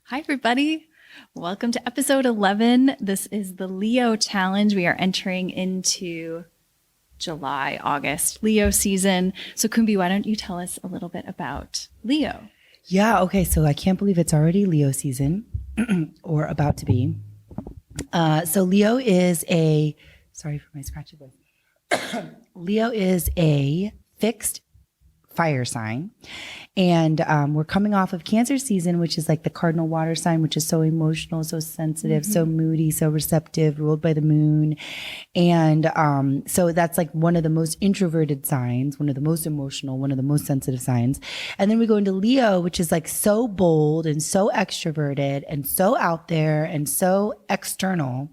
Hi, everybody. Welcome to episode 11. This is the Leo Challenge. We are entering into July, August, Leo season. So Kumbi, why don't you tell us a little bit about Leo? Yeah, okay. So I can't believe it's already Leo season or about to be. So Leo is sorry for my scratchy voice. Leo is a fixed fire sign. And we're coming off of Cancer season, which is like the cardinal water sign, which is so emotional, so sensitive, so moody, so receptive, ruled by the moon. And so that's like one of the most introverted signs, one of the most emotional, one of the most sensitive signs. And then we go into Leo, which is like so bold and so extroverted and so out there and so external,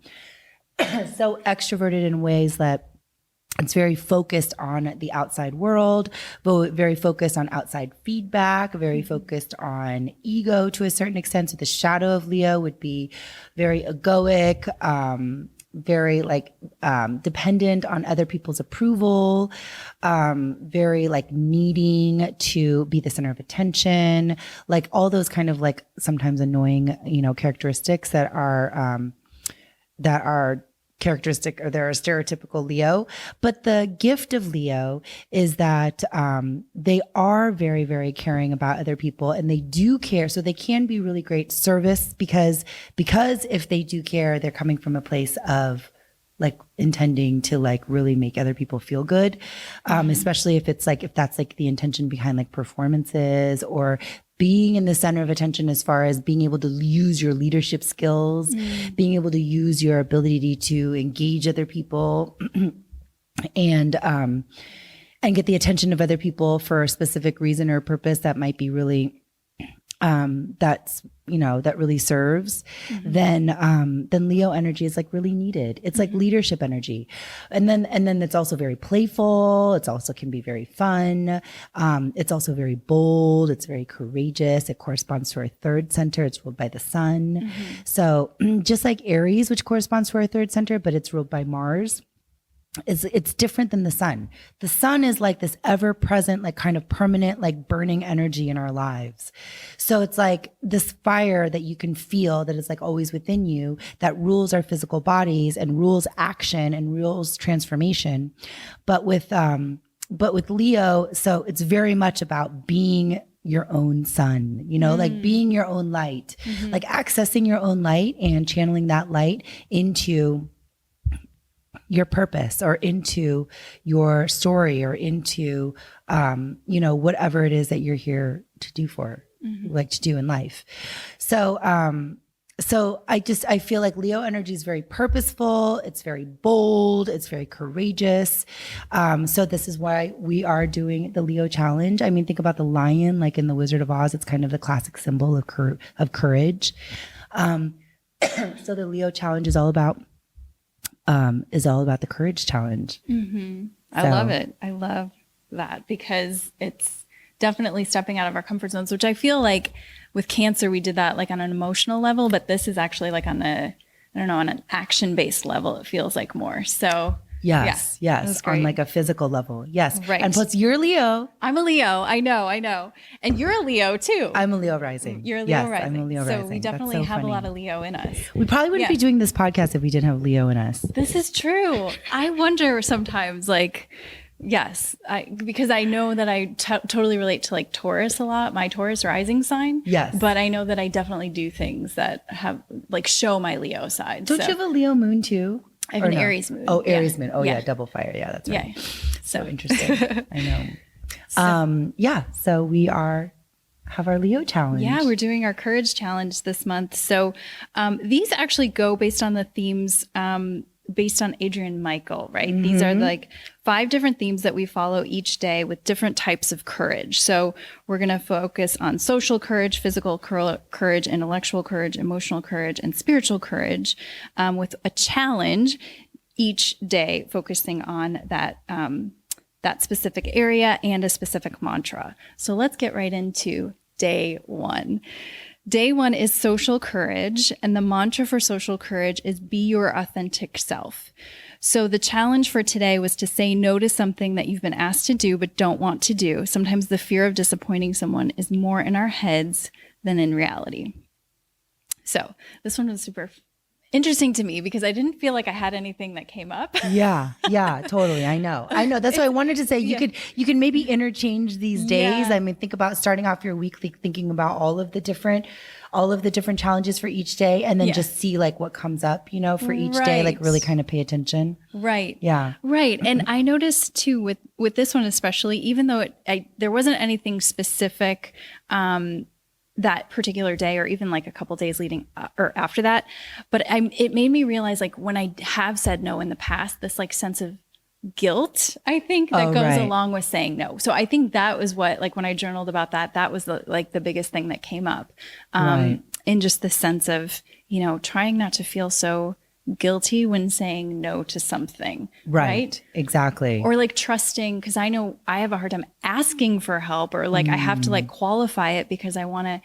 so extroverted in ways that it's very focused on the outside world, but very focused on outside feedback, very focused on ego to a certain extent. So the shadow of Leo would be very egoic, very dependent on other people's approval, very like needing to be the center of attention, like all those kind of like sometimes annoying, characteristics that are characteristic, or they're a stereotypical Leo. But the gift of Leo is that they are very, very caring about other people, and they do care. So they can be really great service because if they do care, they're coming from a place of like intending to like really make other people feel good. Especially if that's like the intention behind like performances or being in the center of attention, as far as being able to use your leadership skills, being able to use your ability to engage other people and get the attention of other people for a specific reason or purpose that might be really that really serves, then Leo energy is like really needed. It's like leadership energy. And then it's also very playful. It's also can be very fun. It's also very bold. It's very courageous. It corresponds to our third center. It's ruled by the sun. So just like Aries, which corresponds to our third center, but it's ruled by Mars. It's different than the sun. The sun is like this ever present, like kind of permanent, like burning energy in our lives. So it's like this fire that you can feel that is like always within you, that rules our physical bodies and rules action and rules transformation. But with Leo, so it's very much about being your own sun, like being your own light, like accessing your own light and channeling that light into your purpose or into your story or into, whatever it is that you're here to do like to do in life. So I feel like Leo energy is very purposeful. It's very bold. It's very courageous. So this is why we are doing the Leo challenge. I mean, think about the lion, like in the Wizard of Oz, it's kind of the classic symbol of courage. So the Leo challenge is all about the courage challenge. I love it. I love that because it's definitely stepping out of our comfort zones, which I feel like with Cancer, we did that like on an emotional level, but this is actually like on an action-based level, it feels like more. So yes, on like a physical level. Yes. Right. And plus you're Leo. I'm a Leo. I know. And you're a Leo too. I'm a Leo rising. You're a Leo rising. I'm a Leo so rising. We definitely have a lot of Leo in us. We probably wouldn't be doing this podcast if we didn't have Leo in us. This is true. I wonder sometimes because I know that I totally relate to like Taurus a lot, my Taurus rising sign. Yes. But I know that I definitely do things that have like show my Leo side. Don't you have a Leo moon too? I have an Aries moon. Oh, Aries moon. Oh yeah, double fire. Yeah, that's right. Yeah. So interesting. I know. So we have our Leo challenge. Yeah, we're doing our courage challenge this month. So these actually go based on the themes based on Adrian Michael, right? These are like 5 different themes that we follow each day with different types of courage. So we're going to focus on social courage, physical courage, intellectual courage, emotional courage, and spiritual courage, with a challenge each day focusing on that specific area and a specific mantra. So let's get right into day 1. Day 1 is social courage, and the mantra for social courage is be your authentic self. So the challenge for today was to say no to something that you've been asked to do but don't want to do. Sometimes the fear of disappointing someone is more in our heads than in reality. So this one was super interesting to me because I didn't feel like I had anything that came up. Yeah, totally. I know. That's why I wanted to say you could maybe interchange these days. Yeah. I mean, think about starting off your week thinking about all of the different challenges for each day, and then just see like what comes up, for each day, like really kind of pay attention. Right. Yeah. Right. And I noticed too with this one especially, even though there wasn't anything specific that particular day or even like a couple days leading or after that, but it made me realize like when I have said no in the past, this like sense of guilt, I think that goes along with saying no. So I think that was what, like when I journaled about that was the biggest thing that came up, in just the sense of, trying not to feel so guilty when saying no to something. Right. Exactly. Or like trusting, because I know I have a hard time asking for help, or like I have to like qualify it because I want to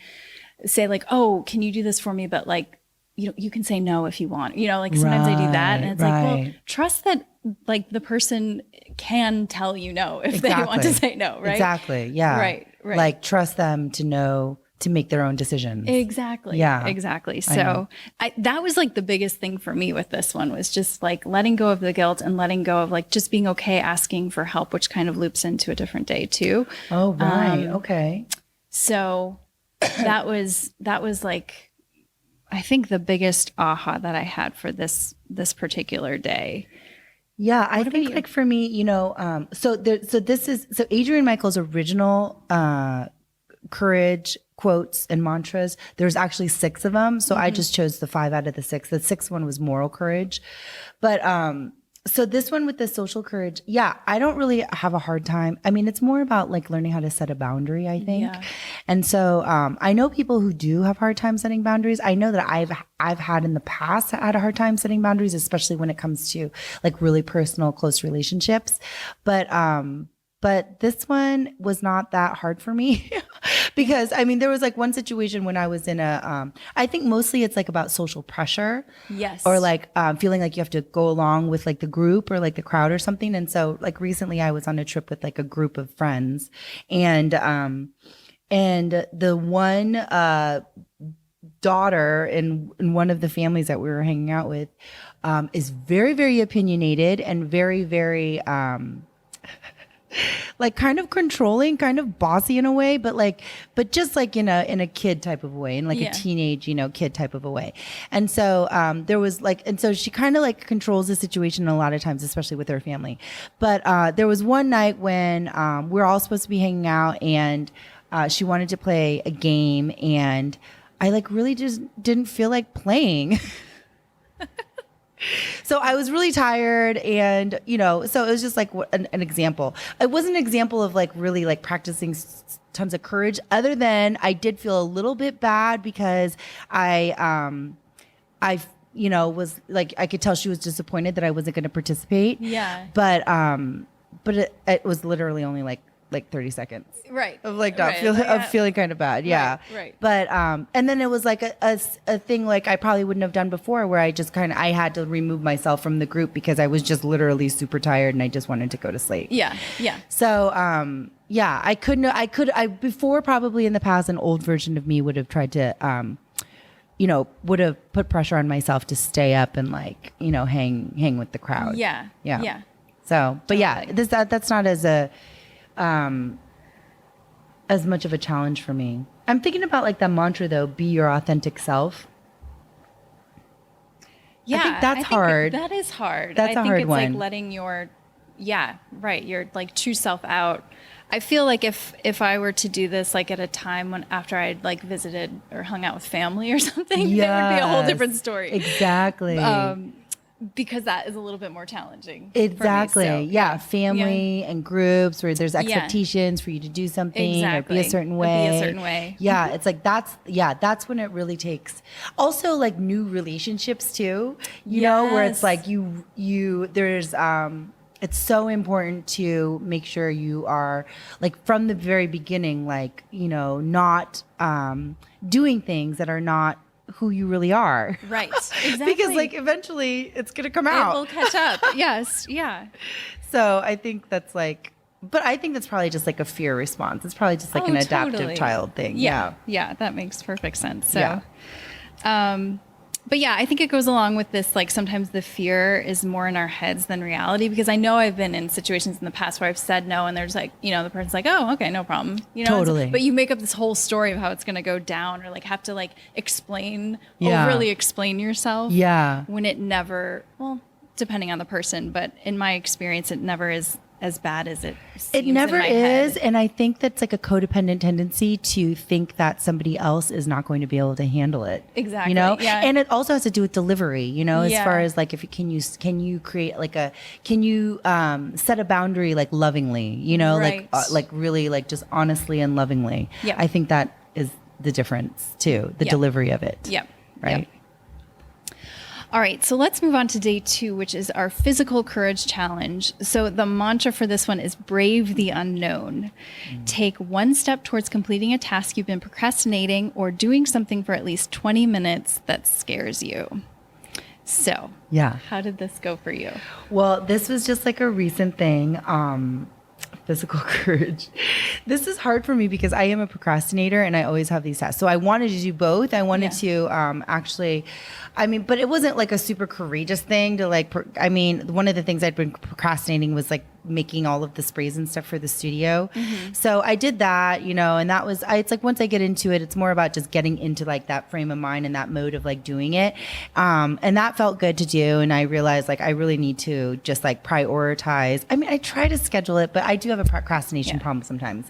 say like, oh, can you do this for me? But like, you can say no if you want, like sometimes I do that. And it's like, well, trust that like the person can tell you no if they want to say no. Right. Exactly. Yeah. Right. Like trust them to know to make their own decisions. Exactly. Yeah. Exactly. So that was like the biggest thing for me with this one was just like letting go of the guilt and letting go of like just being okay asking for help, which kind of loops into a different day too. Oh, right. Okay. So that was like, I think the biggest aha that I had for this particular day. Yeah, I think like for me, so Adrian Michael's original courage quotes and mantras, there's actually 6 of them. So I just chose the 5 out of the 6. The 6th one was moral courage. But so this one with the social courage, I don't really have a hard time. I mean, it's more about like learning how to set a boundary, I think. Yeah. And so I know people who do have hard time setting boundaries. I know that I've had in the past had a hard time setting boundaries, especially when it comes to like really personal, close relationships. But this one was not that hard for me because I mean, there was like one situation when I was in I think mostly it's like about social pressure. Yes. Or like feeling like you have to go along with like the group or like the crowd or something. And so like recently I was on a trip with like a group of friends and the one daughter in one of the families that we were hanging out with is very, very opinionated and very, very like kind of controlling, kind of bossy in a way, but just like in a kid type of way, in like a teenage, kid type of a way. And so there was like, and so she kind of like controls the situation a lot of times, especially with her family. But there was one night when we were all supposed to be hanging out and she wanted to play a game and I like really just didn't feel like playing. So I was really tired and, so it was just like an example. It wasn't an example of like really like practicing tons of courage other than I did feel a little bit bad because I was like, I could tell she was disappointed that I wasn't going to participate. Yeah. But it was literally only like 30 seconds. Right. Of like not of feeling kind of bad. Yeah. Right. But and then it was like a thing like I probably wouldn't have done before where I just I had to remove myself from the group because I was just literally super tired and I just wanted to go to sleep. Yeah. Yeah. So I before probably in the past an old version of me would have tried to would have put pressure on myself to stay up and like, hang with the crowd. Yeah. Yeah. Yeah. So, but totally. That's not as much of a challenge for me. I'm thinking about like that mantra though, be your authentic self. Yeah. I think that's hard. That is hard. That's a hard it's one. Like letting your like true self out. I feel like if I were to do this like at a time when after I'd like visited or hung out with family or something, it would be a whole different story. Exactly. Because that is a little bit more challenging. Exactly. For me, so, yeah. Family and groups where there's expectations for you to do something or be a certain way. Yeah. It's like that's when it really takes. Also like new relationships too, you know, where it's like there's it's so important to make sure you are like from the very beginning, like, not doing things that are not who you really are. Right. Exactly. Because like eventually it's going to come out. It will catch up. Yes. Yeah. So I think that's like, but I think that's probably just like a fear response. It's probably just like an adaptive child thing. Yeah. Yeah. That makes perfect sense. So, But yeah, I think it goes along with this, like sometimes the fear is more in our heads than reality, because I know I've been in situations in the past where I've said no and there's like, you know, the person's like, oh, okay, no problem. You know, Totally. but you make up this whole story of how it's going to go down, or like have to like explain, Yeah. overly explain yourself. Yeah. When it never, well, depending on the person, but in my experience, it never is as bad as it seems. It never in my is. head. And I think that's like a codependent tendency to think that somebody else is not going to be able to handle it. Exactly, You know? yeah. And it also has to do with delivery, you know, as Yeah. far as like, if you can you create like can you set a boundary like lovingly, you know, Right. like really like just honestly and lovingly. Yeah. I think that is the difference too, the Yeah. delivery of it. Yep. Right. Yep. All right, so let's move on to day 2, which is our physical courage challenge. So the mantra for this one is brave the unknown. Take one step towards completing a task you've been procrastinating, or doing something for at least 20 minutes that scares you. So, Yeah. how did this go for you? Well, this was just like a recent thing. Physical courage. This is hard for me because I am a procrastinator and I always have these tasks. So I wanted to do both. I wanted to actually, but it wasn't like a super courageous thing to like, one of the things I'd been procrastinating was like making all of the sprays and stuff for the studio. So I did that, you know, and that was, it's like once I get into it, it's more about just getting into like that frame of mind and that mode of like doing it. And that felt good to do. And I realized like I really need to just like prioritize. I try to schedule it, but I do have a procrastination problem sometimes.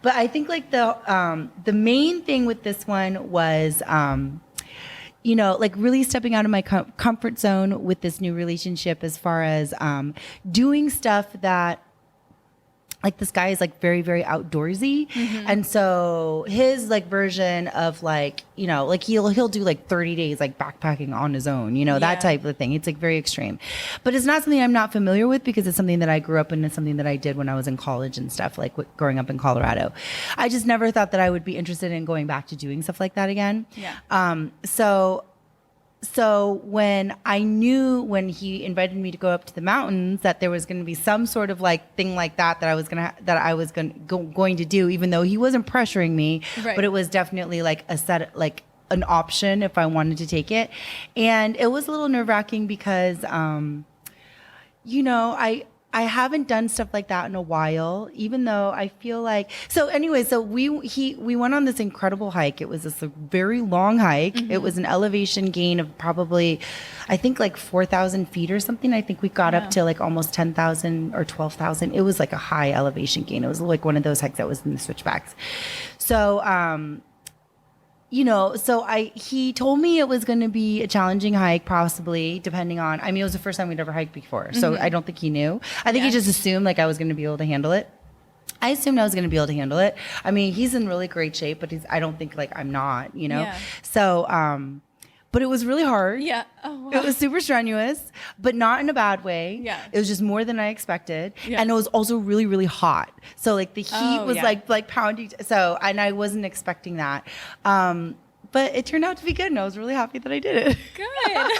But I think like the main thing with this one was, you know, like really stepping out of my comfort zone with this new relationship, as far as doing stuff that, like, this guy is like very, very outdoorsy. And so his like version of like, you know, like he'll do like 30 days like backpacking on his own, you know, that type of thing. It's like very extreme, but it's not something I'm not familiar with, because it's something that I grew up in. It's something that I did when I was in college and stuff, like growing up in Colorado. I just never thought that I would be interested in going back to doing stuff like that again. So when I knew, when he invited me to go up to the mountains, that there was going to be some sort of like thing like that I was going to do, even though he wasn't pressuring me, but it was definitely like an option if I wanted to take it. And it was a little nerve-wracking because, you know, I haven't done stuff like that in a while, even though I feel like, we went on this incredible hike. It was this very long hike. It was an elevation gain of probably, I think like 4,000 feet or something. I think we got up to like almost 10,000 or 12,000. It was like a high elevation gain. It was like one of those hikes that was in the switchbacks. So, you know, he told me it was going to be a challenging hike, possibly, depending on, it was the first time we'd ever hiked before. So I don't think he knew. I think he just assumed like I was going to be able to handle it. I assumed I was going to be able to handle it. He's in really great shape, but I don't think like I'm not, you know? So, but it was really hard. Yeah. Oh, wow. It was super strenuous, but not in a bad way. Yeah. It was just more than I expected. Yeah. And it was also really, really hot. So like the heat was like pounding. So, and I wasn't expecting that. But it turned out to be good. And I was really happy that I did it. Good.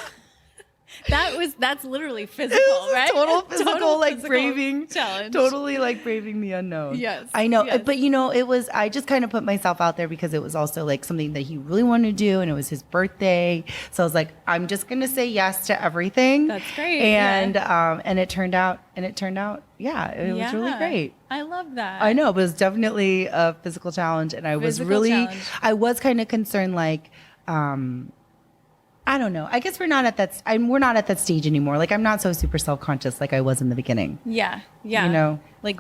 That's literally physical, right? Total physical, like physical braving challenge. Totally like braving the unknown. Yes. I know. Yes. But you know, I just kind of put myself out there because it was also like something that he really wanted to do, and it was his birthday. So I was like, I'm just going to say yes to everything. That's great. And it turned out, yeah, it was really great. I love that. I know, but it was definitely a physical challenge, and I was kind of concerned, like, I don't know. I guess we're not at that stage anymore. Like, I'm not so super self-conscious like I was in the beginning. Yeah. Yeah. You know, like,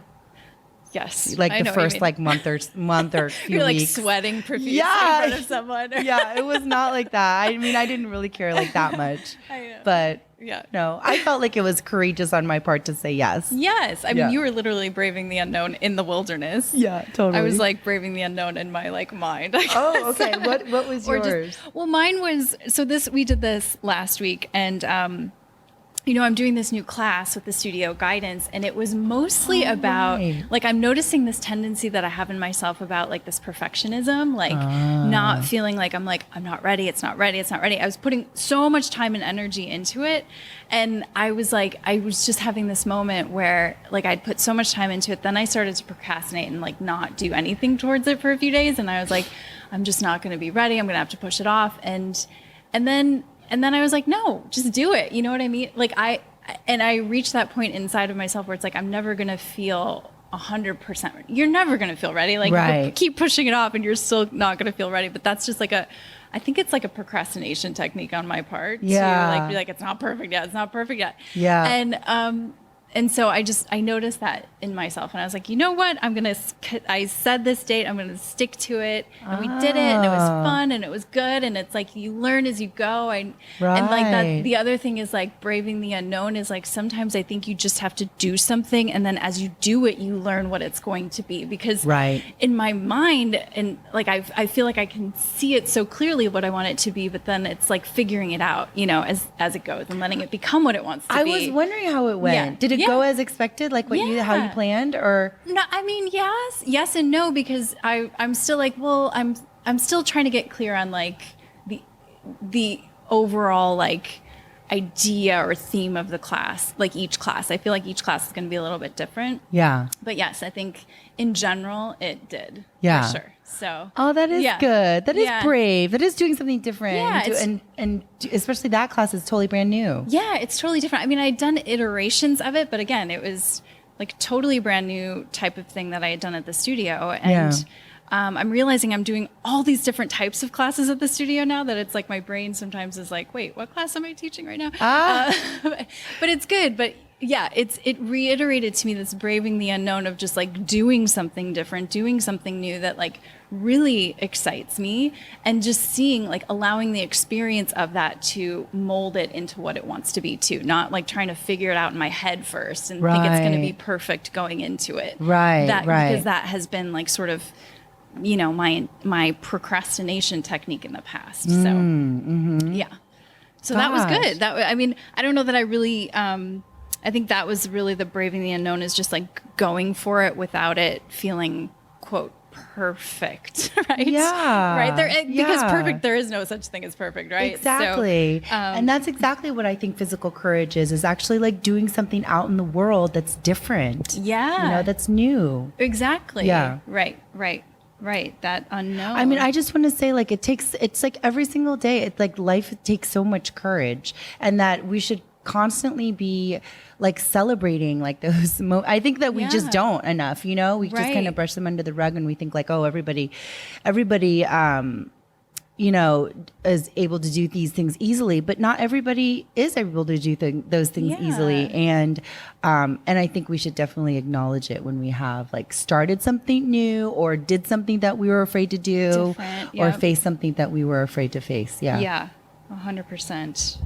yes. like the first like month or few You're like weeks. sweating profusely in Yeah. front of someone. Yeah, it was not like that. I didn't really care like that much. I know. But Yeah. no, I felt like it was courageous on my part to say yes. Yes. I mean, you were literally braving the unknown in the wilderness. Yeah, totally. I was like braving the unknown in my like mind. I Oh, guess. okay. What was yours? Well, mine was, we did this last week, and I'm doing this new class with the studio guidance, and it was mostly about like, I'm noticing this tendency that I have in myself about like this perfectionism, like not feeling like I'm not ready. It's not ready. It's not ready. I was putting so much time and energy into it. And I was just having this moment where like I'd put so much time into it. Then I started to procrastinate and like not do anything towards it for a few days. And I was like, I'm just not going to be ready. I'm going to have to push it off. And then I was like, no, just do it. You know what I mean? Like I reached that point inside of myself where it's like, I'm never going to feel 100%. You're never going to feel ready. Like keep pushing it off and you're still not going to feel ready. But that's just like I think it's like a procrastination technique on my part. Yeah. To like be like, it's not perfect yet. It's not perfect yet. Yeah. And so I noticed that in myself, and I was like, you know what? I said this date, I'm going to stick to it. And we did it, and it was fun, and it was good. And it's like, you learn as you go. And like that, the other thing is like braving the unknown is like, sometimes I think you just have to do something. And then as you do it, you learn what it's going to be, because in my mind, and like, I feel like I can see it so clearly what I want it to be, but then it's like figuring it out, as it goes and letting it become what it wants to be. I was wondering how it went. Yeah. Did it go as expected, like how you planned, or? No, I mean, yes and no, because I'm still like, well, I'm still trying to get clear on like the overall like idea or theme of the class, like each class. I feel like each class is going to be a little bit different. Yeah. But yes, I think in general it did. Yeah. For sure. So. Oh, that is good. That is brave. That is doing something different. Yeah. And especially that class is totally brand new. Yeah, it's totally different. I mean, I'd done iterations of it, but again, it was like totally brand new type of thing that I had done at the studio. And I'm realizing I'm doing all these different types of classes at the studio now that it's like my brain sometimes is like, wait, what class am I teaching right now? But it's good. But yeah, it reiterated to me this braving the unknown of just like doing something different, doing something new that like really excites me, and just seeing like allowing the experience of that to mold it into what it wants to be too, not like trying to figure it out in my head first and think it's going to be perfect going into it. Because that has been like sort of, my procrastination technique in the past. So so that was good. I don't know that I really I think that was really the braving the unknown, is just like going for it without it feeling, quote, perfect, right? Yeah. Right. Because perfect, there is no such thing as perfect, right? Exactly. So, and that's exactly what I think physical courage is actually like doing something out in the world that's different. Yeah. That's new. Exactly. Yeah. Right. That unknown. I mean, I just want to say like, it's like every single day, it's like life takes so much courage, and that we should constantly be like celebrating like those I think that we just don't enough, we just kind of brush them under the rug, and we think like, oh, everybody is able to do these things easily, but not everybody is able to do those things easily. And I think we should definitely acknowledge it when we have like started something new, or did something that we were afraid to do, or face something that we were afraid to face. Yeah. 100%.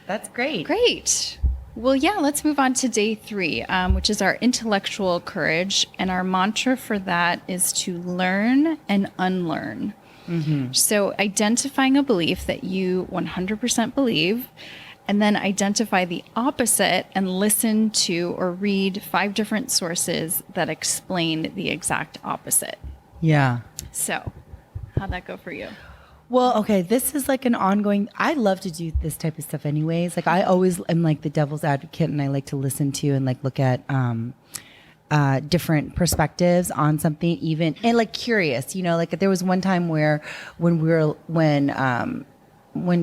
That's great. Great. Well, let's move on to day 3, which is our intellectual courage. And our mantra for that is to learn and unlearn. Mm-hmm. So identifying a belief that you 100% believe, and then identify the opposite and listen to or read 5 different sources that explain the exact opposite. Yeah. So how'd that go for you? Well, okay, this is like an ongoing, I love to do this type of stuff anyways. Like I always am like the devil's advocate, and I like to listen to and like look at different perspectives on something, even, and like curious, like there was one time where when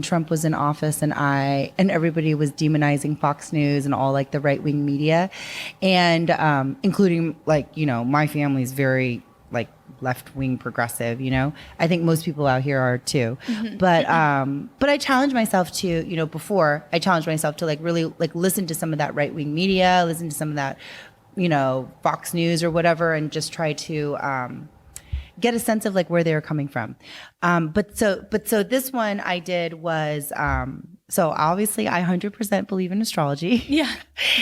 Trump was in office, and everybody was demonizing Fox News and all like the right-wing media, and including like, my family's very like left-wing progressive, I think most people out here are too. Mm-hmm. But I challenged myself to, before I challenged myself to like really like listen to some of that right-wing media, listen to some of that, Fox News or whatever, and just try to get a sense of like where they were coming from. But so this one I did was, so obviously I 100% believe in astrology. Yeah.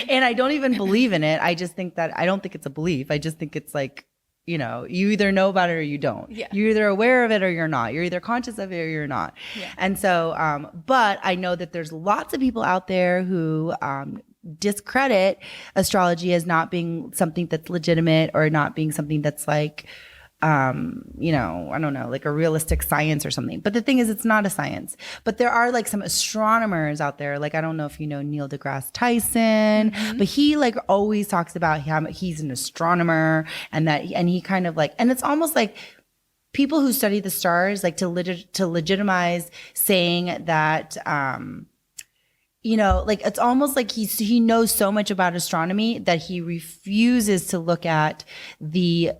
And I don't even believe in it. I just think that I don't think it's a belief. I just think it's like, you know, you either know about it or you don't. Yeah. You're either aware of it or you're not. You're either conscious of it or you're not. Yeah. And so, but I know that there's lots of people out there who discredit astrology as not being something that's legitimate or not being something that's like, you know, I don't know, like a realistic science or something. But the thing is, it's not a science. But there are like some astronomers out there. Like, I don't know if you know Neil deGrasse Tyson, but he like always talks about how he's an astronomer and he kind of like, and it's almost like people who study the stars, like to legitimize saying that, you know, like it's almost like he knows so much about astronomy that he refuses to look at the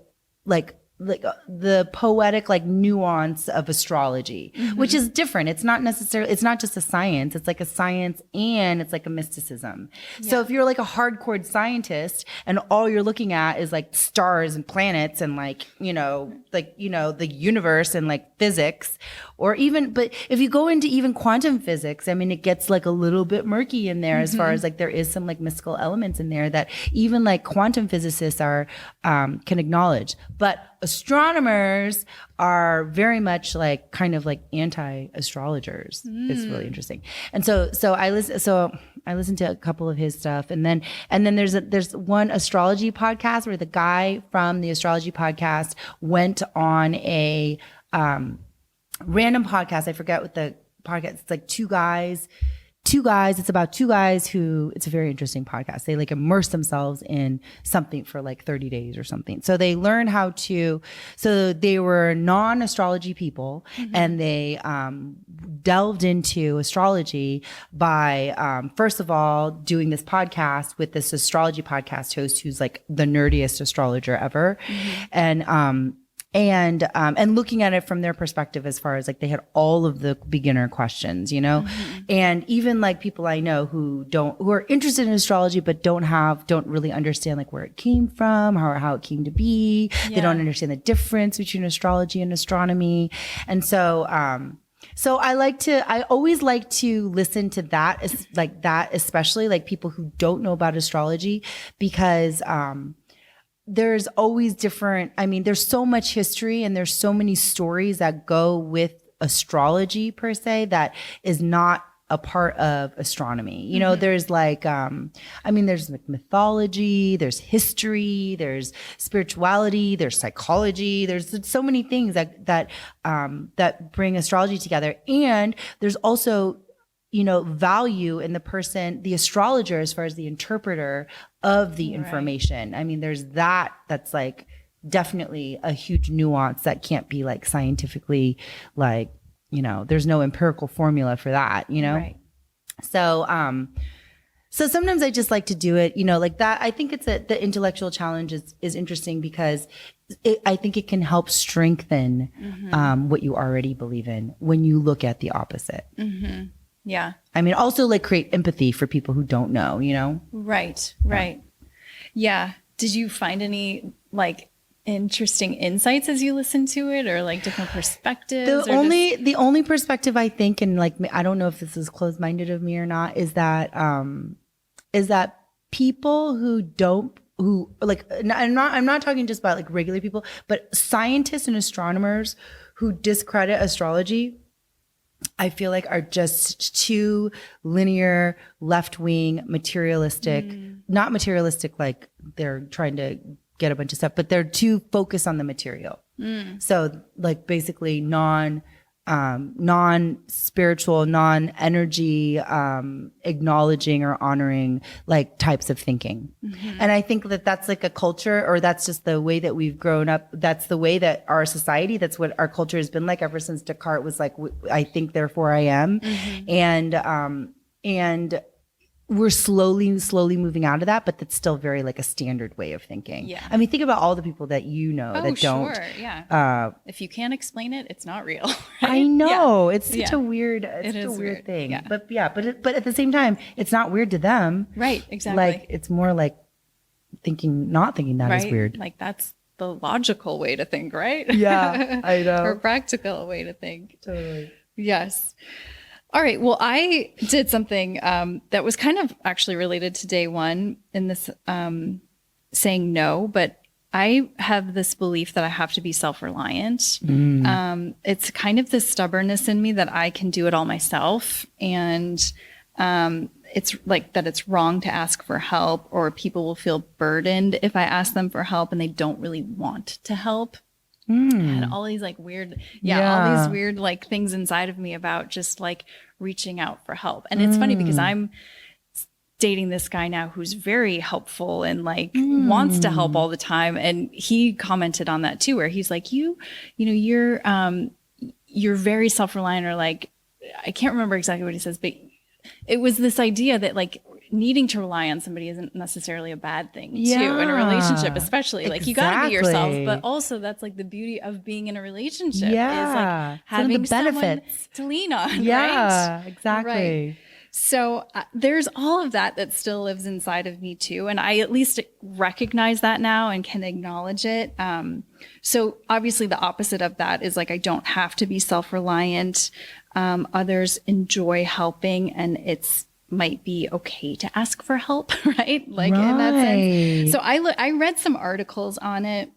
the poetic like nuance of astrology, which is different. It's not just a science. It's like a science and it's like a mysticism. Yeah. So if you're like a hardcore scientist and all you're looking at is like stars and planets and like, you know, the universe and like physics, or even, but if you go into even quantum physics, I mean, it gets like a little bit murky in there as far as like there is some like mystical elements in there that even like quantum physicists are, can acknowledge. But astronomers are very much like kind of like anti-astrologers. It's really interesting. And so I listened to a couple of his stuff, and then there's one astrology podcast where the guy from the astrology podcast went on a random podcast. I forget what the podcast. It's like two guys. It's about two guys who, it's a very interesting podcast. They like immerse themselves in something for like 30 days or something. So they learn so they were non-astrology people, and they delved into astrology by, first of all, doing this podcast with this astrology podcast host who's like the nerdiest astrologer ever. And looking at it from their perspective, as far as like they had all of the beginner questions, you know, and even like people I know who are interested in astrology, but don't really understand like where it came from, how it came to be. Yeah. They don't understand the difference between astrology and astronomy. And so, I always like to listen to that, especially like people who don't know about astrology, because, there's always there's so much history and there's so many stories that go with astrology per se that is not a part of astronomy. You know, there's like, there's like mythology, there's history, there's spirituality, there's psychology, there's so many things that bring astrology together. And there's also, you know, value in the astrologer, as far as the interpreter of the information. I mean, there's that's like definitely a huge nuance that can't be like scientifically, like, you know, there's no empirical formula for that, you know? Right. So, so sometimes I just like to do it, you know, like that. I think the intellectual challenge is interesting because I think it can help strengthen, what you already believe in when you look at the opposite. Yeah. I mean, also like create empathy for people who don't know, you know? Right. Yeah. Did you find any like interesting insights as you listened to it, or like different perspectives? The only perspective I think, and like, I don't know if this is closed-minded of me or not, is that people who like, I'm not talking just about like regular people, but scientists and astronomers who discredit astrology, I feel like are just too linear, left-wing, materialistic, not materialistic like they're trying to get a bunch of stuff, but they're too focused on the material. So like basically non-spiritual, non-energy, acknowledging or honoring like types of thinking. And I think that that's like a culture, or that's just the way that we've grown up. That's the way that our society, that's what our culture has been like ever since Descartes was like, I think, therefore I am. And we're slowly moving out of that, but that's still very like a standard way of thinking. Yeah. I mean, think about all the people that you know that don't. Sure. Yeah. If you can't explain it, it's not real. Right? I know. It's such a weird, weird thing. Yeah. But at the same time, it's not weird to them. Right. Exactly. Like, it's more like not thinking that is weird. Like that's the logical way to think, right? Yeah, I know. Or practical way to think. Totally. Yes. All right. Well, I did something that was kind of actually related to day one in this saying no, but I have this belief that I have to be self-reliant. It's kind of this stubbornness in me that I can do it all myself. And it's like that it's wrong to ask for help, or people will feel burdened if I ask them for help and they don't really want to help. And all these like weird, all these weird like things inside of me about just like reaching out for help. And it's funny because I'm dating this guy now who's very helpful and like wants to help all the time. And he commented on that too, where he's like, you're very self-reliant, or like, I can't remember exactly what he says, but it was this idea that like needing to rely on somebody isn't necessarily a bad thing too in a relationship, especially like you got to be yourself, but also that's like the beauty of being in a relationship is like having someone to lean on. Right? Exactly. Right. So there's all of that still lives inside of me too. And I at least recognize that now and can acknowledge it. So obviously the opposite of that is like, I don't have to be self-reliant. Others enjoy helping, and it's might be okay to ask for help, right? Like in that sense. So I read some articles on it.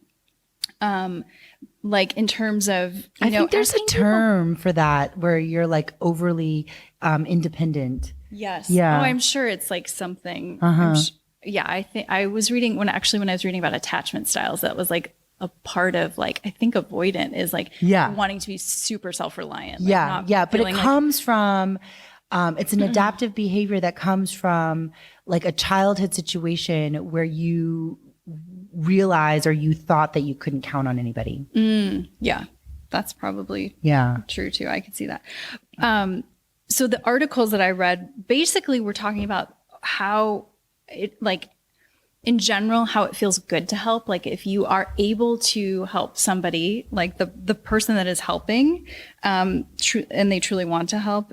Like in terms of, I think there's a term for that where you're like overly independent. Yes. Yeah. Oh, I'm sure it's like something. I think I was reading when I was reading about attachment styles, that was like a part of like, I think avoidant is like wanting to be super self-reliant. Like but it comes from, it's an adaptive behavior that comes from like a childhood situation where you realize or you thought that you couldn't count on anybody. Yeah, that's probably true too. I could see that. So the articles that I read basically were talking about how it like in general, how it feels good to help. Like if you are able to help somebody, like the person that is helping, and they truly want to help,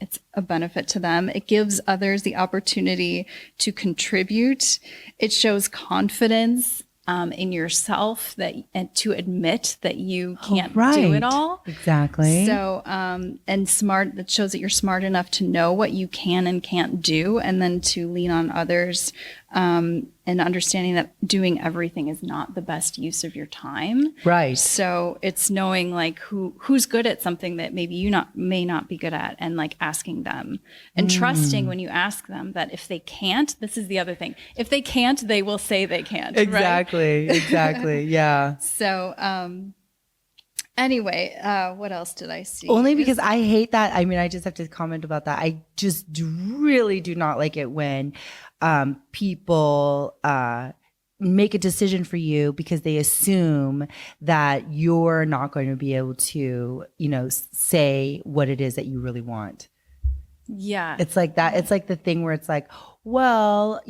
it's a benefit to them. It gives others the opportunity to contribute. It shows confidence in yourself and to admit that you can't do it all. Exactly. So, and smart, that shows that you're smart enough to know what you can and can't do, and then to lean on others, and understanding that doing everything is not the best use of your time. Right. So it's knowing like who's good at something that maybe you may not be good at, and like asking them and trusting when you ask them that if they can't, this is the other thing. If they can't, they will say they can't. Exactly. Right? Exactly. Yeah. So, anyway, what else did I see? Only because I hate that. I mean, I just have to comment about that. I just really do not like it when people make a decision for you because they assume that you're not going to be able to, say what it is that you really want. Yeah. It's like that. It's like the thing where it's like, well,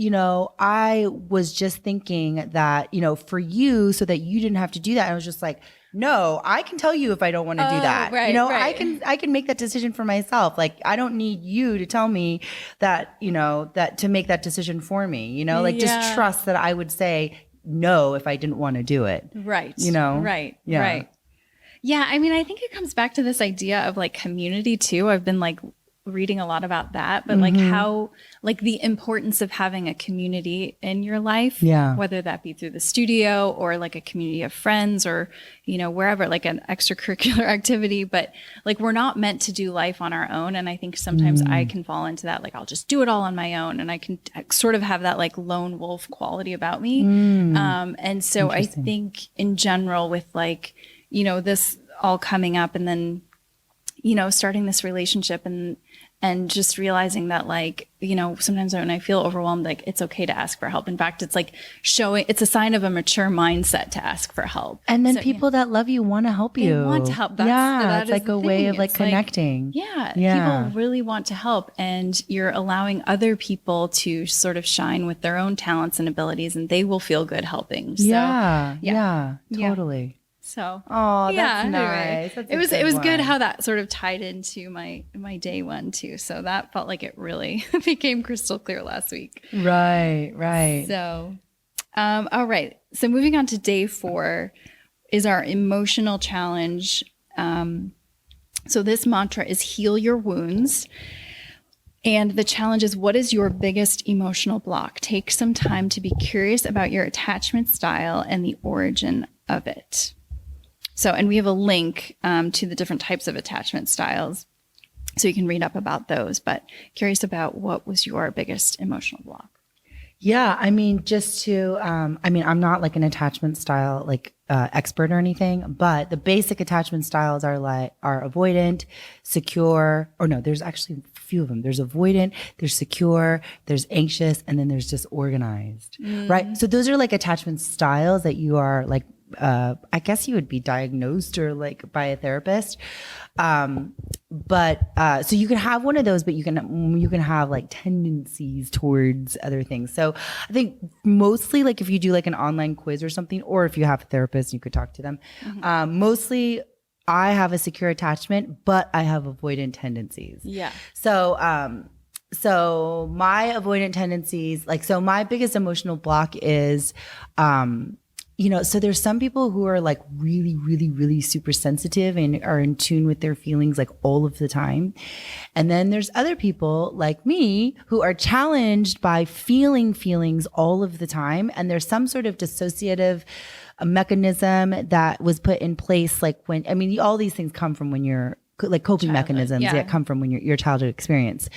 I was just thinking that, for you so that you didn't have to do that. And I was just like, no, I can tell you if I don't want to do that. Right, right. I can make that decision for myself. Like, I don't need you to tell me that, that to make that decision for me, just trust that I would say no if I didn't want to do it. Right. Right. Yeah. Right. Yeah. I mean, I think it comes back to this idea of like community too. I've been like reading a lot about that, but like how, like the importance of having a community in your life, whether that be through the studio or like a community of friends or, wherever, like an extracurricular activity, but like we're not meant to do life on our own. And I think sometimes I can fall into that, like I'll just do it all on my own. And I can sort of have that like lone wolf quality about me. And so I think in general with like, this all coming up and then, starting this relationship and just realizing that like, sometimes when I feel overwhelmed, like it's okay to ask for help. In fact, it's like it's a sign of a mature mindset to ask for help. And then people that love you want to help you. They want to help. That it's like a way of like connecting. People really want to help, and you're allowing other people to sort of shine with their own talents and abilities, and they will feel good helping. So, totally. So, that's nice. Anyway, That's it was good how that sort of tied into my day one too. So that felt like it really became crystal clear last week. Right. So, all right. So moving on to day 4 is our emotional challenge. So this mantra is heal your wounds. And the challenge is, what is your biggest emotional block? Take some time to be curious about your attachment style and the origin of it. So, and we have a link to the different types of attachment styles, so you can read up about those, but curious about what was your biggest emotional block? Yeah, I mean, just to, I'm not like an attachment style expert or anything, but the basic attachment styles are avoidant, secure, or no, there's actually a few of them. There's avoidant, there's secure, there's anxious, and then there's disorganized, right? So those are like attachment styles that you are like, I guess you would be diagnosed or like by a therapist. So you can have one of those, but you can have like tendencies towards other things. So I think mostly like if you do like an online quiz or something, or if you have a therapist, you could talk to them. Mostly I have a secure attachment, but I have avoidant tendencies. Yeah. So my avoidant tendencies, so my biggest emotional block is, so there's some people who are like really, really, really super sensitive and are in tune with their feelings like all of the time. And then there's other people like me who are challenged by feeling feelings all of the time. And there's some sort of dissociative mechanism that was put in place. All these things come from when you're like coping mechanisms that come from when your childhood experience.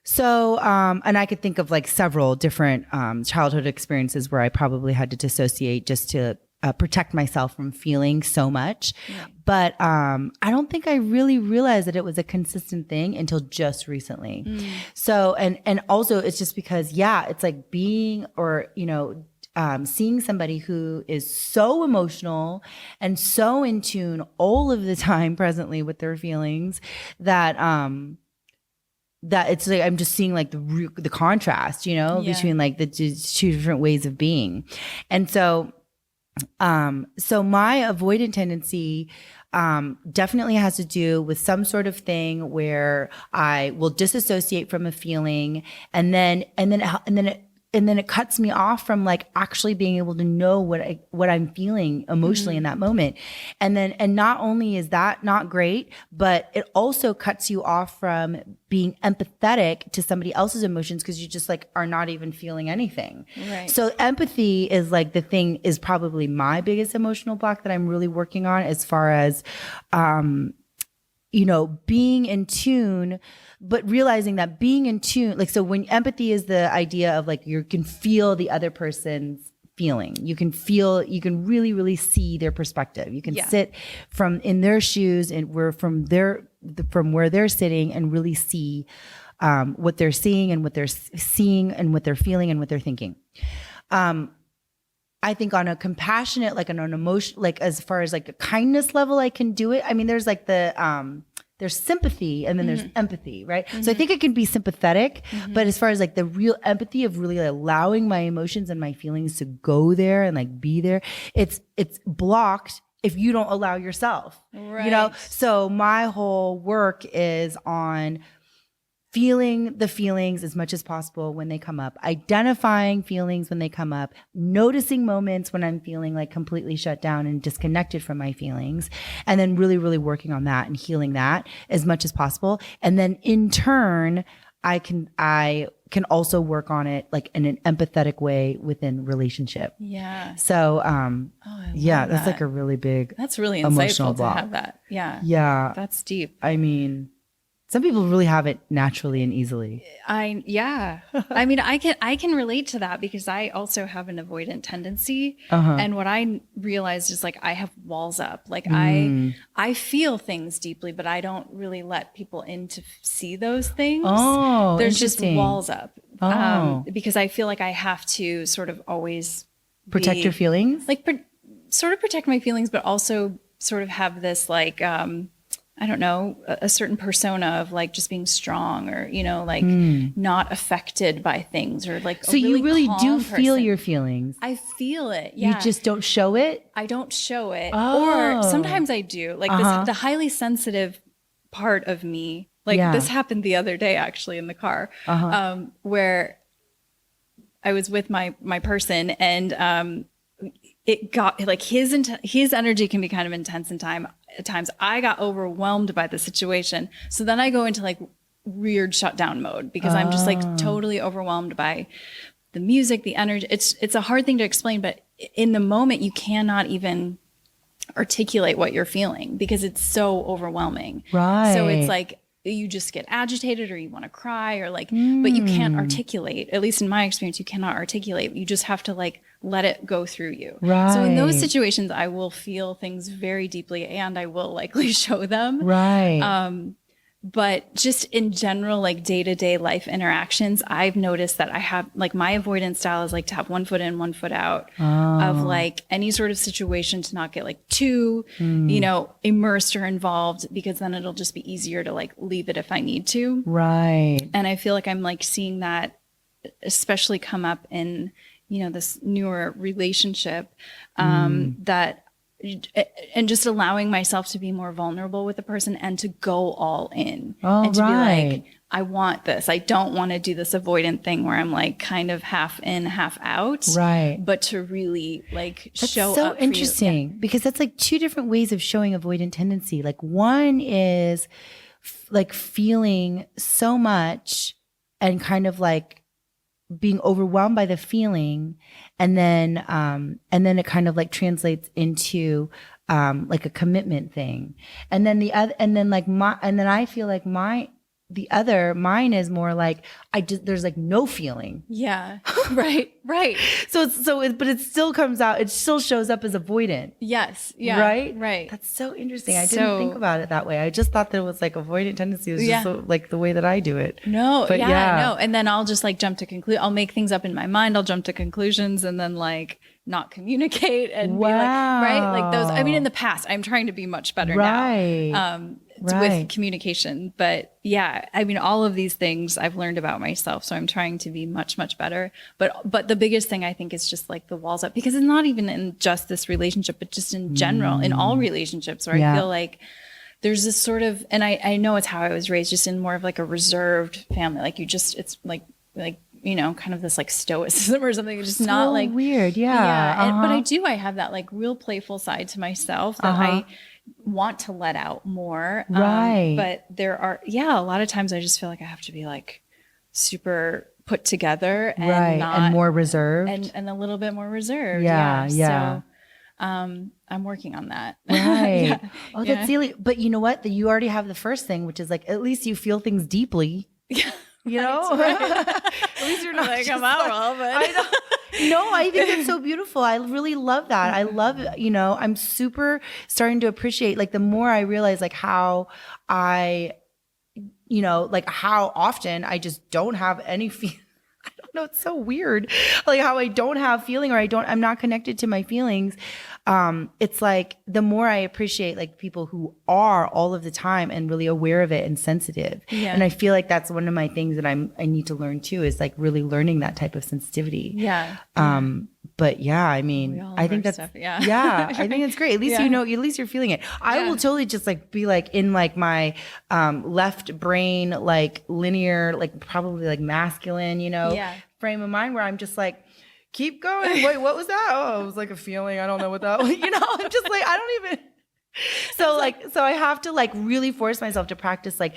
So, and I could think of like several different childhood experiences where I probably had to dissociate just to protect myself from feeling so much. Yeah. But I don't think I really realized that it was a consistent thing until just recently. So, and also it's just because, it's like being seeing somebody who is so emotional and so in tune all of the time presently with their feelings that it's like I'm just seeing like the contrast, between like the two different ways of being. And so my avoidant tendency definitely has to do with some sort of thing where I will disassociate from a feeling, and then it cuts me off from like actually being able to know what I'm feeling emotionally in that moment. And not only is that not great, but it also cuts you off from being empathetic to somebody else's emotions because you just like are not even feeling anything. Right. So empathy is like is probably my biggest emotional block that I'm really working on as far as, being in tune, but realizing that being in tune, so when empathy is the idea of like, you can feel the other person's feeling, you can really, really see their perspective. You can sit in their shoes and from where they're sitting and really see, what they're seeing and what they're seeing and what they're feeling and what they're thinking. I think on a compassionate, like on an emotion, like as far as like a kindness level, I can do it. I mean, there's like there's sympathy and then there's empathy, right? So I think it can be sympathetic, but as far as like the real empathy of really allowing my emotions and my feelings to go there and like be there, it's blocked if you don't allow yourself, So my whole work is on feeling the feelings as much as possible when they come up, identifying feelings when they come up, noticing moments when I'm feeling like completely shut down and disconnected from my feelings, and then really, really working on that and healing that as much as possible. And then in turn, I can also work on it like in an empathetic way within relationship. Yeah. So, that's like a really big, that's really emotional insightful block. to have that. Yeah. Yeah. That's deep. I mean, some people really have it naturally and easily. I mean, I can relate to that because I also have an avoidant tendency. And what I realized is like, I have walls up. Like I feel things deeply, but I don't really let people in to see those things. Oh, there's just walls up. Oh. Because I feel like I have to sort of always protect your feelings, like sort of protect my feelings, but also sort of have this like, I don't know, a certain persona of like just being strong or, not affected by things or like, so you really do person. Feel your feelings. I feel it. Yeah. You just don't show it. I don't show it. Oh. Or sometimes I do like the highly sensitive part of me. Like this happened the other day, actually in the car, where I was with my person and, it got like his energy can be kind of intense at times. I got overwhelmed by the situation. So then I go into like weird shutdown mode because I'm just like totally overwhelmed by the music, the energy. It's a hard thing to explain, but in the moment you cannot even articulate what you're feeling because it's so overwhelming. Right. So it's like you just get agitated or you want to cry or like, but you can't articulate. At least in my experience, you cannot articulate. You just have to like let it go through you. Right. So in those situations, I will feel things very deeply and I will likely show them. Right. But just in general, like day-to-day life interactions, I've noticed that I have like my avoidance style is like to have one foot in, one foot out of like any sort of situation to not get like too, you know, immersed or involved because then it'll just be easier to like leave it if I need to. Right. And I feel like I'm like seeing that especially come up in, you know, this newer relationship that and just allowing myself to be more vulnerable with the person and to go all in and to be like, I want this. I don't want to do this avoidant thing where I'm like kind of half in, half out. Right. But to really like That's show so up. For interesting you. because that's like two different ways of showing avoidant tendency. Like one is like feeling so much and kind of like being overwhelmed by the feeling, and then it kind of like translates into like a commitment thing, and then the other, and then like I feel like mine is more like there's like no feeling. Yeah. Right. But it still comes out. It still shows up as avoidant. Yes. Yeah. Right. That's so interesting. I didn't think about it that way. I just thought that it was like avoidant tendency was just like the way that I do it. No. But no. And then I'll just like jump to I'll make things up in my mind. I'll jump to conclusions and then like not communicate and be like, right. Like those, I mean, in the past, I'm trying to be much better now. With communication. But yeah, I mean, all of these things I've learned about myself. So I'm trying to be much, much better. But the biggest thing I think is just like the walls up, because it's not even in just this relationship, but just in general, in all relationships where I feel like there's this sort of, and I know it's how I was raised, just in more of like a reserved family. Like it's like, you know, kind of this like stoicism or something. It's just so not like weird. Yeah. But I have that like real playful side to myself that I want to let out more. Right. But there are, a lot of times I just feel like I have to be like super put together and not, and more reserved and a little bit more reserved. Yeah. So, I'm working on that. Right. Oh, that's silly. But you know what? You already have the first thing, which is like, at least you feel things deeply. Yeah. You know, at least you're not like I'm out all of it. I know. No, I think it's so beautiful. I really love that. I love, you know, I'm super starting to appreciate, like, the more I realize, like, how I, you know, like how often I just don't have any feeling. I don't know. It's so weird. Like how I don't have feeling, or I'm not connected to my feelings. It's like the more I appreciate like people who are all of the time and really aware of it and sensitive. Yeah. And I feel like that's one of my things that I need to learn too, is like really learning that type of sensitivity. Yeah. But yeah, I mean, I think that's, I think it's great. At least, you know, at least you're feeling it. I will totally just like be like in like my, left brain, like linear, like probably like masculine, you know, frame of mind where I'm just like, keep going. Wait, what was that? Oh, it was like a feeling. I don't know what that was. You know, I'm just like, I don't even. So I have to like really force myself to practice like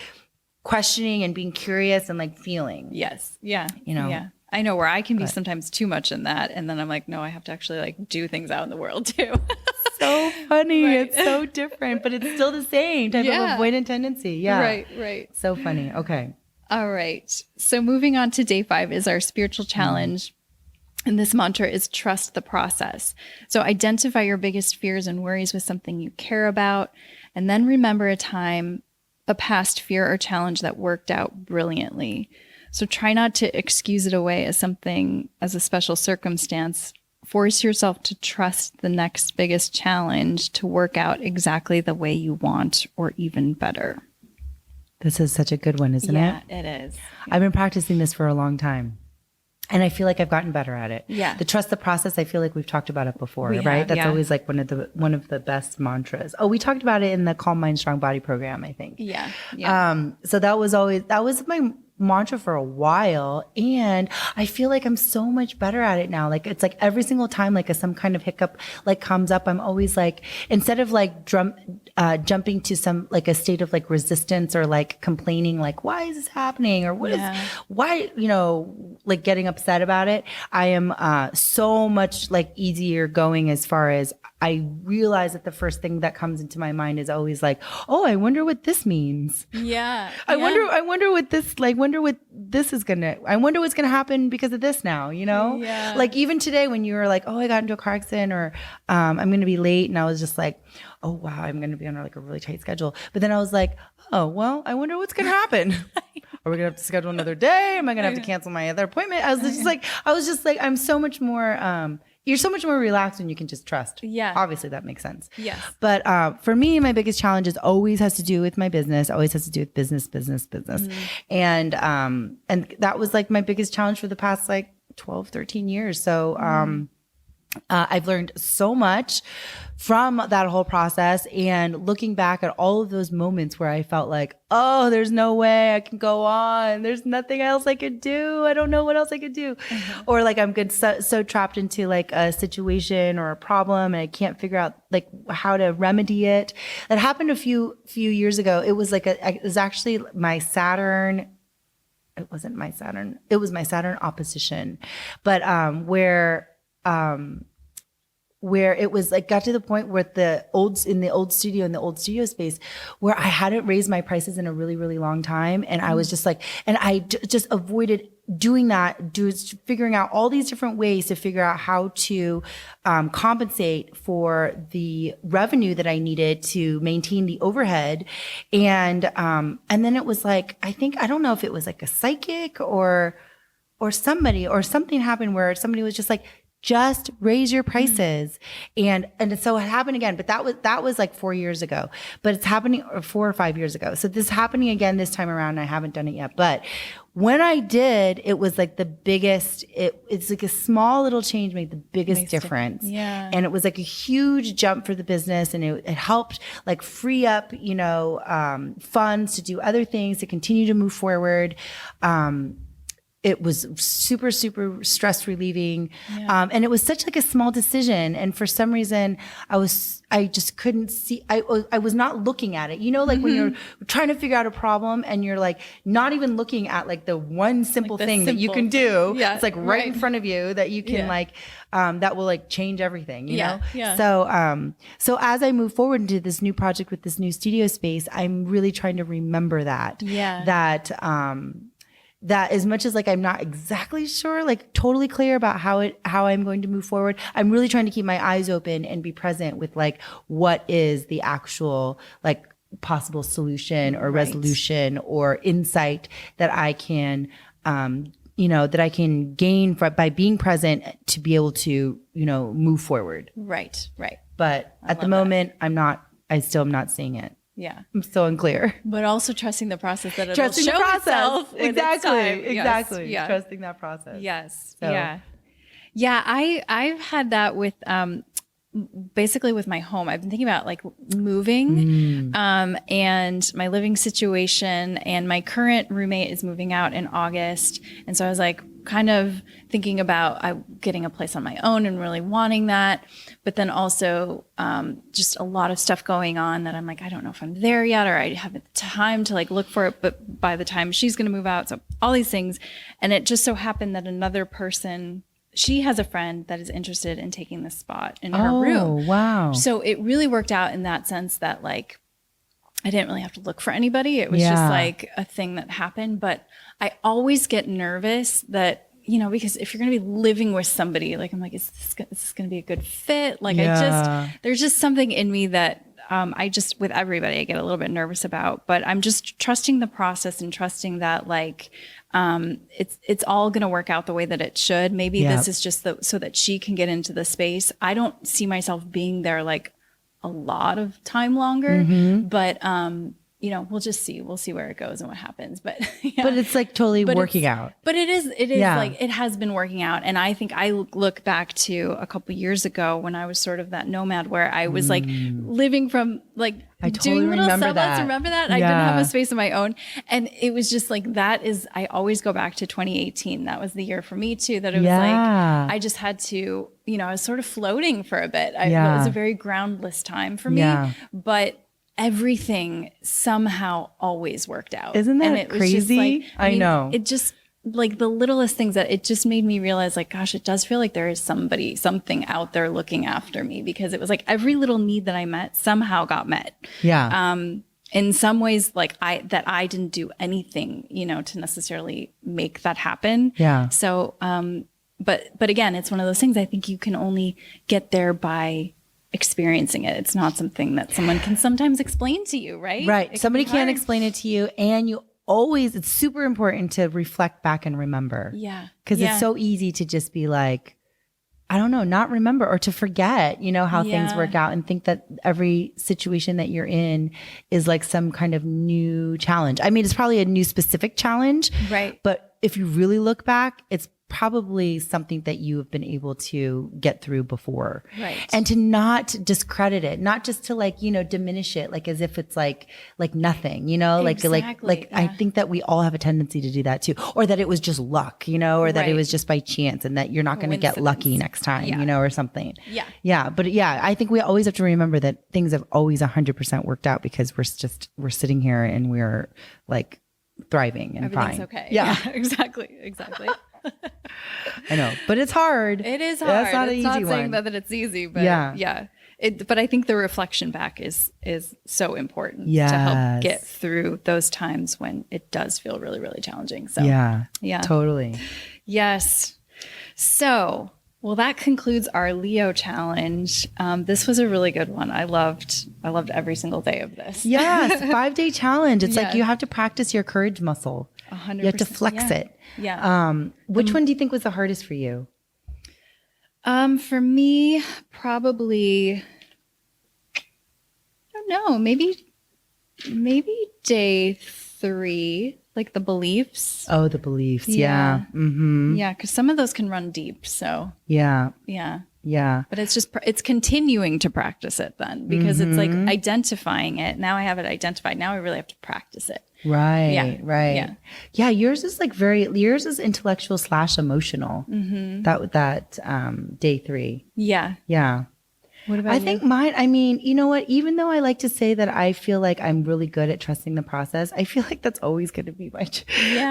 questioning and being curious and like feeling. Yes. Yeah. You know. Yeah. I know where I can be sometimes too much in that. And then I'm like, no, I have to actually like do things out in the world too. So funny. Right. It's so different, but it's still the same type of avoidant tendency. Yeah. Right. So funny. Okay. All right. So moving on to day 5 is our spiritual challenge. And this mantra is trust the process. So identify your biggest fears and worries with something you care about, and then remember a past fear or challenge that worked out brilliantly. So try not to excuse it away as a special circumstance. Force yourself to trust the next biggest challenge to work out exactly the way you want, or even better. This is such a good one, isn't it? Yeah, it is. I've been practicing this for a long time. And I feel like I've gotten better at it. Yeah. The trust the process, I feel like we've talked about it before, right? That's always like one of the best mantras. Oh, we talked about it in the Calm Mind, Strong Body program, I think. Yeah. So that was mantra for a while, and I feel like I'm so much better at it now. Like, it's like every single time like some kind of hiccup like comes up, I'm always like, instead of like jumping to some like a state of like resistance or like complaining, like, why is this happening, or why, like getting upset about it, I am so much like easier going, as far as I realize that the first thing that comes into my mind is always like, oh, I wonder what this means. Yeah. I wonder what this, like, wonder what this is I wonder what's gonna happen because of this now, Yeah. Like, even today when you were like, oh, I got into a car accident, or I'm gonna be late, and I was just like, oh wow, I'm gonna be on like a really tight schedule. But then I was like, oh well, I wonder what's gonna happen. Are we gonna have to schedule another day? Am I gonna have to cancel my other appointment? I was just like, I'm so much more you're so much more relaxed when you can just trust. Yeah. Obviously that makes sense. Yes. But for me, my biggest challenge is always has to do with my business, always has to do with business. And that was like my biggest challenge for the past like 12, 13 years. So, I've learned so much from that whole process, and looking back at all of those moments where I felt like, oh, there's no way I can go on. There's nothing else I could do. I don't know what else I could do. Or like I'm so trapped into like a situation or a problem, and I can't figure out like how to remedy it. That happened a few years ago. It was like it was actually my Saturn. It wasn't my Saturn. It was my Saturn opposition, but where it was like got to the point where in the old studio space, where I hadn't raised my prices in a really, really long time. And I was just like, and I just avoided doing that, figuring out all these different ways to figure out how to compensate for the revenue that I needed to maintain the overhead. And then it was like, I don't know if it was like a psychic or something happened where somebody was just like, just raise your prices. And so it happened again, but that was like 4 years ago, but it's happening, or 4 or 5 years ago. So this is happening again this time around. And I haven't done it yet, but when I did, it was like the biggest, it's like a small little change made the biggest difference. Yeah. And it was like a huge jump for the business, and it helped like free up, funds to do other things, to continue to move forward. It was super, super stress relieving. Yeah. And it was such like a small decision. And for some reason I just couldn't see, I was not looking at it, like when you're trying to figure out a problem and you're like not even looking at like the one simple thing that you can do. Yeah, it's like right in front of you that you can that will like change everything, you know? Yeah. So as I move forward into this new project with this new studio space, I'm really trying to remember that. Yeah. That as much as like I'm not exactly sure, like totally clear about how I'm going to move forward, I'm really trying to keep my eyes open and be present with like what is the actual like possible solution or resolution or insight that I can that I can gain by being present to be able to move forward. Right. But at the moment I still am not seeing it. Yeah. I'm so unclear. But also trusting the process that it'll show itself. Exactly. Yes. Trusting that process. Yes. So. Yeah. Yeah. I've had that with basically with my home. I've been thinking about like moving and my living situation, and my current roommate is moving out in August. And so I was like kind of thinking about getting a place on my own and really wanting that. But then also just a lot of stuff going on that I'm like, I don't know if I'm there yet, or I haven't the time to like look for it. But by the time she's going to move out, so all these things. And it just so happened that another person, she has a friend that is interested in taking this spot in her room. Oh, wow. So it really worked out in that sense that like, I didn't really have to look for anybody. It was just like a thing that happened. But I always get nervous that, because if you're going to be living with somebody, like I'm like, is this going to be a good fit? Like there's just something in me that with everybody, I get a little bit nervous about, but I'm just trusting the process and trusting that like, it's all going to work out the way that it should. Maybe this is just so that she can get into the space. I don't see myself being there like a lot of time longer, but, we'll just see. We'll see where it goes and what happens. But but it's like totally working out. But it is like it has been working out. And I think I look back to a couple years ago when I was sort of that nomad where I was like living from like I totally doing little remember sublets. that. Remember that? I didn't have a space of my own. And it was just like, I always go back to 2018. That was the year for me too, that it was like, I just had to, I was sort of floating for a bit. It was a very groundless time for me, but everything somehow always worked out. Isn't that and it crazy? Was just like, I know. It just, like the littlest things that it just made me realize like, gosh, it does feel like there is something out there looking after me, because it was like every little need that I met somehow got met. Yeah. In some ways, like I didn't do anything, to necessarily make that happen. Yeah. So, but again, it's one of those things I think you can only get there by experiencing it. It's not something that someone can sometimes explain to you, right? Right. Somebody can't explain it to you, and it's super important to reflect back and remember. Yeah. Because it's so easy to just be like, I don't know, not remember, or to forget, how things work out, and think that every situation that you're in is like some kind of new challenge. I mean, it's probably a new specific challenge. Right. But if you really look back, it's probably something that you have been able to get through before. Right. And to not discredit it, not just to diminish it, like as if it's like nothing, Exactly. I think that we all have a tendency to do that too, or that it was just luck, or that it was just by chance, and that you're not going to get lucky next time, or something. Yeah. Yeah. But I think we always have to remember that things have always 100% worked out, because we're sitting here and we're like thriving and everything's fine. Okay. Yeah. Exactly. I know, but it's hard. It is hard. That's not an easy not one. saying that it's easy, but yeah. But I think the reflection back is so important to help get through those times when it does feel really, really challenging. So yeah, totally. Yes. So, well, that concludes our Leo challenge. This was a really good one. I loved every single day of this. Yes, 5-day challenge. It's like you have to practice your courage muscle. 100%. You have to flex it. Yeah. Which one do you think was the hardest for you? For me, probably, I don't know, maybe day 3, like the beliefs. Oh, the beliefs. Yeah. Mm-hmm. Yeah. Cause some of those can run deep. So yeah. But it's continuing to practice it then, because it's like identifying it. Now I have it identified. Now I really have to practice it. Right. Yeah. Yours is intellectual / emotional. Mm-hmm. That day 3. Yeah. What about I you? think mine, I mean, you know what? Even though I like to say that I feel like I'm really good at trusting the process, I feel like that's always going to be my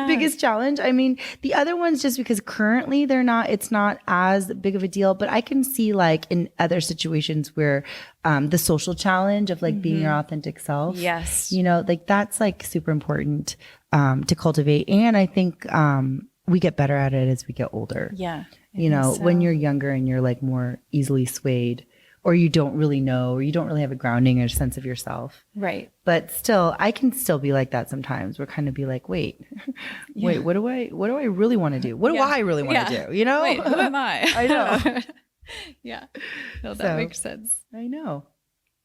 biggest challenge. I mean, the other ones, just because currently it's not as big of a deal, but I can see like in other situations where the social challenge of like being your authentic self. Yes. Like that's like super important to cultivate. And I think we get better at it as we get older. Yeah. When you're younger and you're like more easily swayed, or you don't really know, or you don't really have a grounding or sense of yourself. Right. But still, I can still be like that sometimes. We're kind of be like, wait, what do I really want to do? What do I really want to do? Wait, who am I? I know. Yeah. No, that makes sense. I know.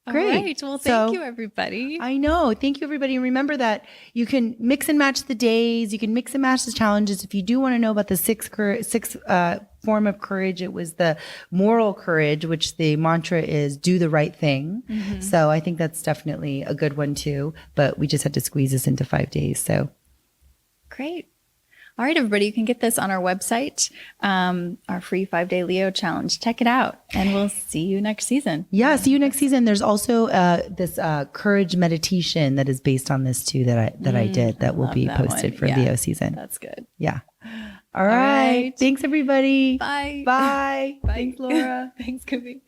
Great. All right. Well, thank you, everybody. I know. Thank you, everybody. And remember that you can mix and match the days. You can mix and match the challenges. If you do want to know about the sixth form of courage, it was the moral courage, which the mantra is do the right thing. Mm-hmm. So I think that's definitely a good one too. But we just had to squeeze this into 5 days. So great. All right, everybody, you can get this on our website, our free 5-day Leo challenge. Check it out, and we'll see you next season. Yeah, see you next season. There's also this courage meditation that is based on this too that I did that will be posted for Leo season. That's good. Yeah. All right. Thanks, everybody. Bye. Bye. Bye. Thanks, Laura. Thanks, Kumi.